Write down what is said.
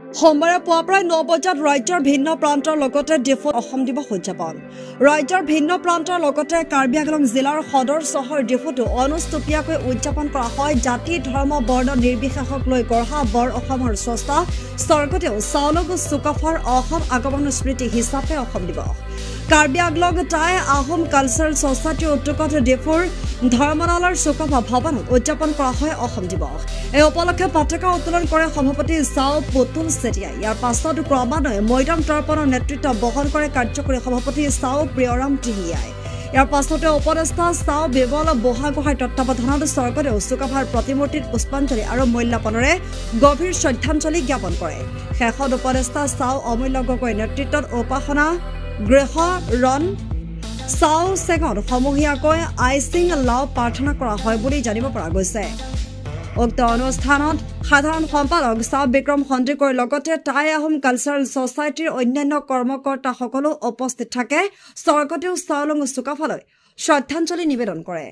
সোমবাৰে পুৱা প্ৰায় 9 বজাত ৰাজ্যৰ ভিন্ন প্ৰান্তৰ লগতে ডিফুত অসম দিৱস উদযাপন ৰাজ্যৰ ভিন্ন প্ৰান্তৰ লগতে কাৰ্বি আংলং জিলাৰ সদৰ চহৰ ডিফুতো অনুষ্টুপীয়াকৈ উদযাপন কৰা হয় জাতি ধৰ্ম বৰ্ণ নিৰ্বিশেষক লৈ গঢ়া বৰ অসমৰ স্ৰষ্টা স্বৰ্গদেউ চাওলুং চুকাফাৰ অসম আগমনৰ স্মৃতি হিচাপে অসম দিৱস কাৰ্বি আংলং টাই আহোম কালচাৰেল ছ'চাইটিৰ উদ্যোগত ডিফুৰ ধৰ্মনালাৰ চুকাফা ভৱনত উদযাপন কৰা হয় অসম দিৱস এই উপলক্ষে পতাকা উত্তোলন কৰে সভাপতি চাও পুতুল চেতিয়াই ইয়াৰ পাছত ক্ৰমান্বয়ে মৈদাম তৰ্পণৰ নেতৃত্ব বহন কৰে কাৰ্যকৰী সভাপতি চাও প্ৰিয়ৰাম টিহিয়াই ইয়াৰ পাছতে উপদেষ্টা চাও বিবল বুঢ়াগোহাঁইৰ তত্বাৱধানত স্বৰ্গদেউ চুকাফাৰ প্ৰতিমূৰ্তিত পুষ্পাঞ্জলি আৰু মূল্যাপনেৰে গভীৰ শ্ৰদ্ধাঞ্জলি জ্ঞাপন কৰে শেষত উপদেষ্টা চাও অমূল্য গগৈৰ নেতৃত্বত উপাসনা গৃহ ৰণ চাও চেঙত সমূহীয়াকৈ আইচিং লাও প্ৰাৰ্থনা কৰা হয় বুলি জানিব পৰা গৈছে উক্ত অনুষ্ঠানত সাধাৰণ সম্পাদক চাও বিক্ৰম সন্দিকৈৰ লগতে টাই আহোম কালচাৰেল ছ'চাইটিৰ অন্যান্য কৰ্মকৰ্তাসকলো উপস্থিত থাকে স্বৰ্গদেউ চাওলুং চুকাফালৈ শ্ৰদ্ধাঞ্জলি নিবেদন কৰে